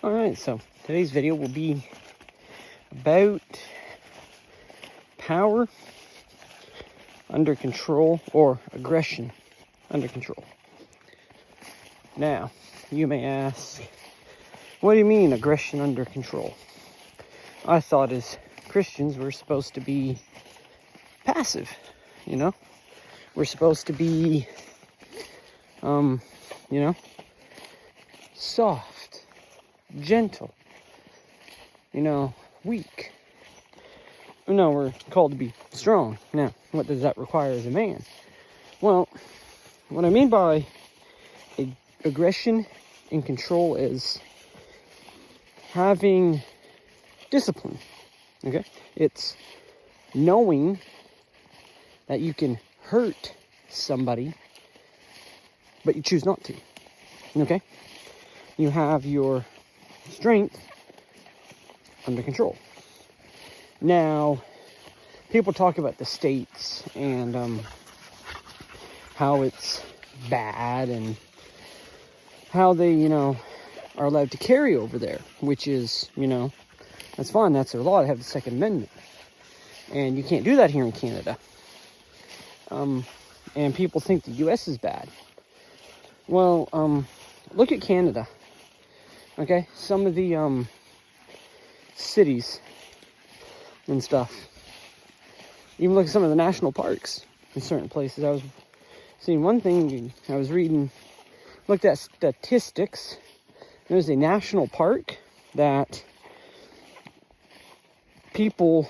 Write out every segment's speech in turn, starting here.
Alright, so today's video will be about power under control or aggression under control. Now, you may ask, what do you mean aggression under control? I thought as Christians we're supposed to be passive, you know? We're supposed to be, soft, gentle, weak. No, we're called to be strong. Now, what does that require as a man? Well, what I mean by aggression and control is having discipline, okay? It's knowing that you can hurt somebody, but you choose not to, okay? You have your strength under control. Now, people talk about the states and how it's bad and how they, are allowed to carry over there, which is, that's fine. That's their law to have the Second Amendment. And you can't do that here in Canada. And people think the U.S. is bad. Well, look at Canada. Okay? Some of the cities and stuff. Even look at some of the national parks in certain places. I was seeing one thing, I was reading, looked at statistics. There's a national park that people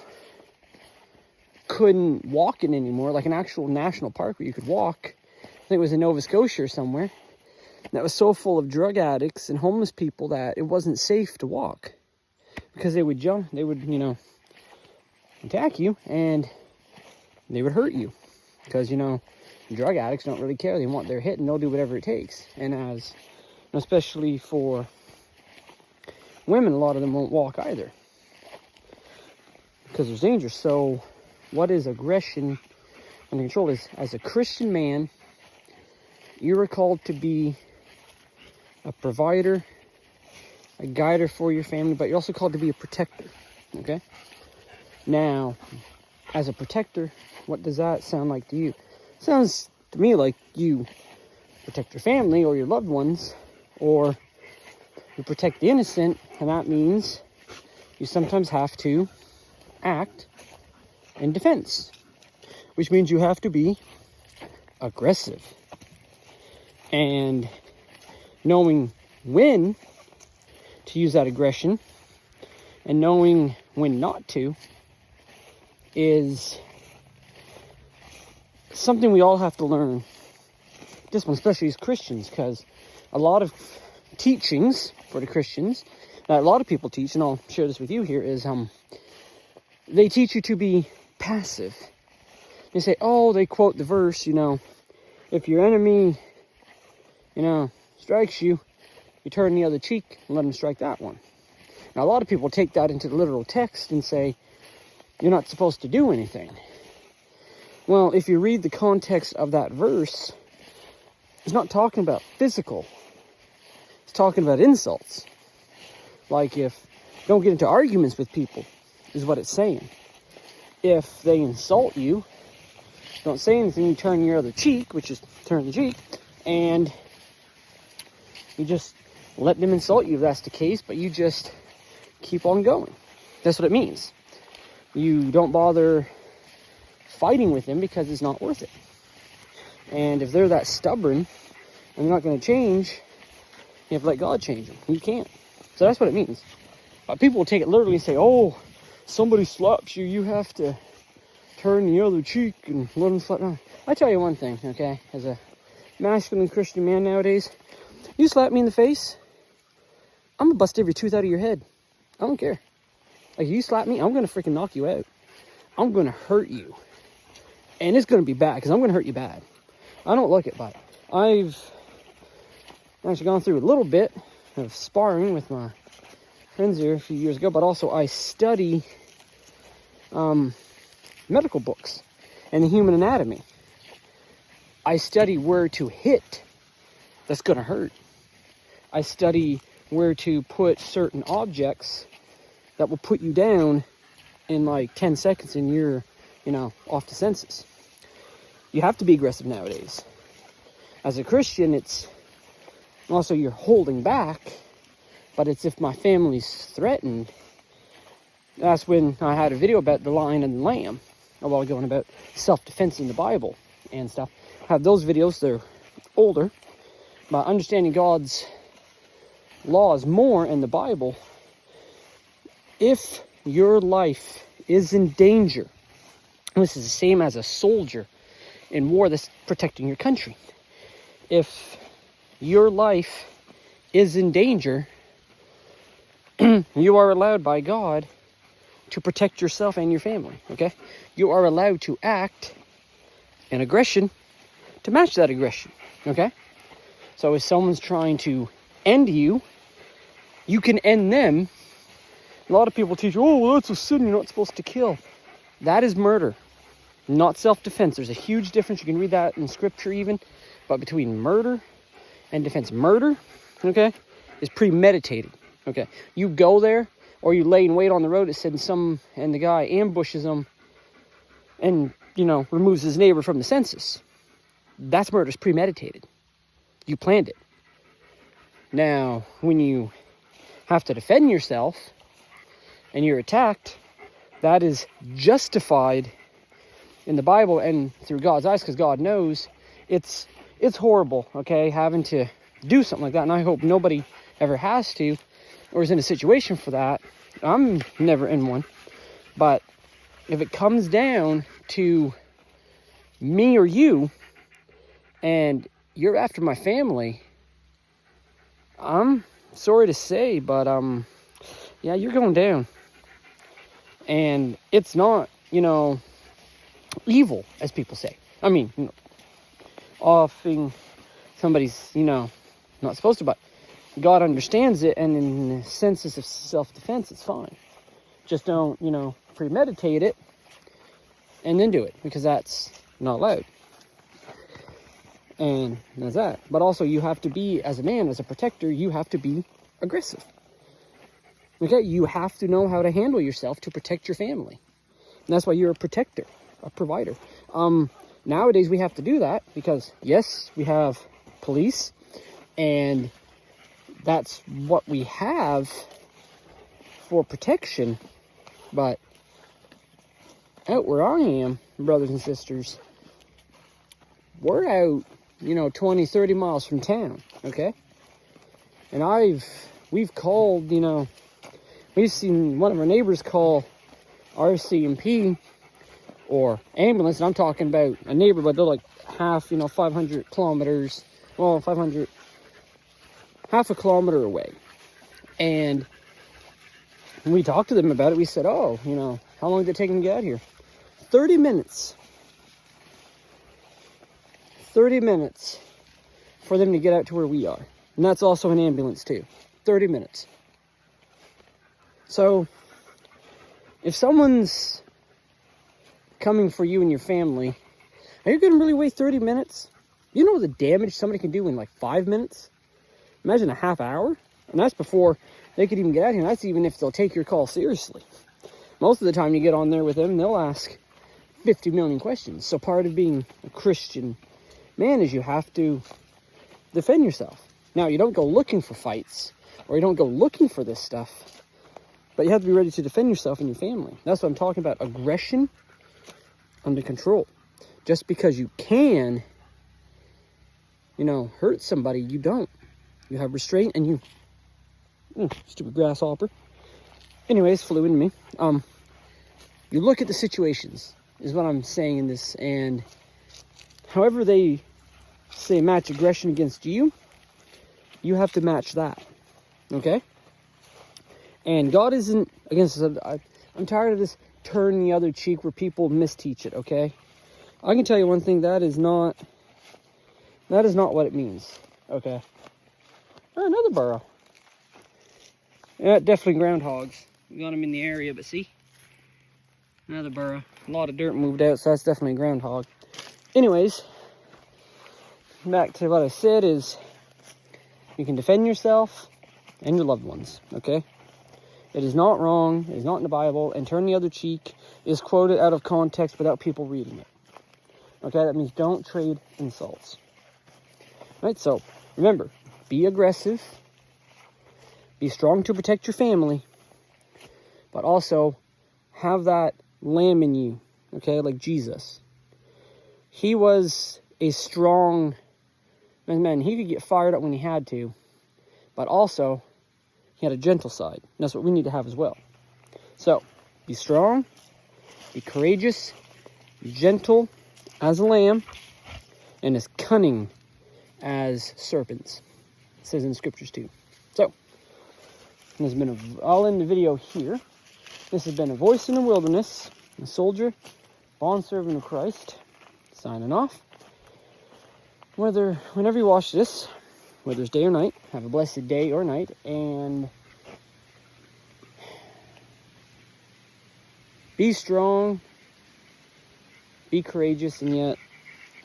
couldn't walk in anymore, like an actual national park where you could walk. I think it was in Nova Scotia or somewhere. That was so full of drug addicts and homeless people that it wasn't safe to walk. Because they would jump, they would, attack you and they would hurt you. Because, drug addicts don't really care. They want their hit and they'll do whatever it takes. And especially for women, a lot of them won't walk either. Because there's danger. So what is aggression under control is, as a Christian man, you are called to be a provider, a guider for your family, but you're also called to be a protector, okay? Now, as a protector, what does that sound like to you? It sounds to me like you protect your family or your loved ones, or you protect the innocent, and that means you sometimes have to act in defense, which means you have to be aggressive. And knowing when to use that aggression and knowing when not to is something we all have to learn. Discipline, especially as Christians, because a lot of teachings for the Christians that a lot of people teach, and I'll share this with you here, is they teach you to be passive. They say, they quote the verse, if your enemy, strikes you, you turn the other cheek and let him strike that one. Now, a lot of people take that into the literal text and say, you're not supposed to do anything. Well, if you read the context of that verse, it's not talking about physical. It's talking about insults. Like, don't get into arguments with people, is what it's saying. If they insult you, don't say anything, you turn your other cheek, which is turn the cheek, and you just let them insult you if that's the case, but you just keep on going. That's what it means. You don't bother fighting with them because it's not worth it. And if they're that stubborn and they're not going to change, you have to let God change them. You can't. So that's what it means. But people will take it literally and say, somebody slaps you, you have to turn the other cheek and let them slap down. I tell you one thing, okay, as a masculine Christian man nowadays, you slap me in the face, I'm gonna bust every tooth out of your head. I don't care. Like, you slap me, I'm gonna freaking knock you out. I'm gonna hurt you. And it's gonna be bad, because I'm gonna hurt you bad. I don't like it, but I've actually gone through a little bit of sparring with my friends here a few years ago, but also I study medical books and the human anatomy. I study where to hit that's going to hurt. I study where to put certain objects that will put you down in like 10 seconds and you're, off the senses. You have to be aggressive nowadays. As a Christian, it's also you're holding back, but it's if my family's threatened. That's when I had a video about the lion and the lamb a while ago, and about self-defense in the Bible and stuff. I have those videos, they're older, but understanding God's laws more in the Bible. If your life is in danger, this is the same as a soldier in war that's protecting your country. If your life is in danger, you are allowed by God to protect yourself and your family, okay? You are allowed to act in aggression to match that aggression, okay? So if someone's trying to end you, you can end them. A lot of people teach, oh, well, that's a sin, you're not supposed to kill. That is murder, not self-defense. There's a huge difference. You can read that in scripture even, but between murder and defense. Murder, okay, is premeditated, okay? You go there, or you lay in wait on the road, it said, and the guy ambushes him and, removes his neighbor from the census. That's murder. It's premeditated. You planned it. Now, when you have to defend yourself and you're attacked, that is justified in the Bible and through God's eyes, because God knows it's horrible, okay, having to do something like that. And I hope nobody ever has to or is in a situation for that. I'm never in one. But if it comes down to me or you, and you're after my family, I'm sorry to say, but yeah, you're going down. And it's not, evil, as people say. I mean, offing somebody's, not supposed to, but God understands it, and in the senses of self-defense, it's fine. Just don't, premeditate it and then do it, because that's not allowed. And that's that. But also, you have to be, as a man, as a protector, you have to be aggressive. Okay? You have to know how to handle yourself to protect your family. And that's why you're a protector, a provider. Nowadays, we have to do that because, yes, we have police, and that's what we have for protection. But out where I am, brothers and sisters, we're out, 20, 30 miles from town, okay? And we've called, we've seen one of our neighbors call RCMP or ambulance, and I'm talking about a neighbor, but they're like half, 500 kilometers, well, half a kilometer away. And when we talked to them about it, we said, oh, how long did it take them to get out here? 30 minutes. 30 minutes for them to get out to where we are. And that's also an ambulance too. 30 minutes. So, if someone's coming for you and your family, are you going to really wait 30 minutes? You know the damage somebody can do in like 5 minutes? Imagine a half hour. And that's before they could even get out here. And that's even if they'll take your call seriously. Most of the time you get on there with them, they'll ask 50 million questions. So part of being a Christian man is you have to defend yourself. Now, you don't go looking for fights, or you don't go looking for this stuff, but you have to be ready to defend yourself and your family. That's what I'm talking about. Aggression under control. Just because you can, hurt somebody, you don't. You have restraint, and you... stupid grasshopper. Anyways, flew into me. You look at the situations, is what I'm saying in this, and however they say match aggression against you, you have to match that, okay? And God isn't against us. I'm tired of this turn the other cheek where people misteach it, okay? I can tell you one thing, that is not what it means, okay? Oh, another burrow. Yeah, definitely groundhogs. We got them in the area, but see? Another burrow. A lot of dirt moved out, so that's definitely a groundhog. Anyways, back to what I said is, you can defend yourself, and your loved ones, okay? It is not wrong, it is not in the Bible, and turn the other cheek is quoted out of context without people reading it. Okay, that means don't trade insults. Right, so remember, be aggressive, be strong to protect your family, but also have that lamb in you, okay, like Jesus. He was a strong man. He could get fired up when he had to, but also he had a gentle side. And that's what we need to have as well. So, be strong, be courageous, be gentle as a lamb, and as cunning as serpents. It says in the scriptures too. So, this has been I'll end the video here. This has been A Voice in the Wilderness, a soldier, bondservant of Christ, signing off. Whenever you watch this, whether it's day or night, have a blessed day or night, and be strong, be courageous, and yet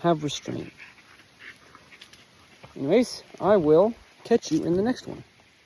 have restraint. Anyways, I will catch you in the next one.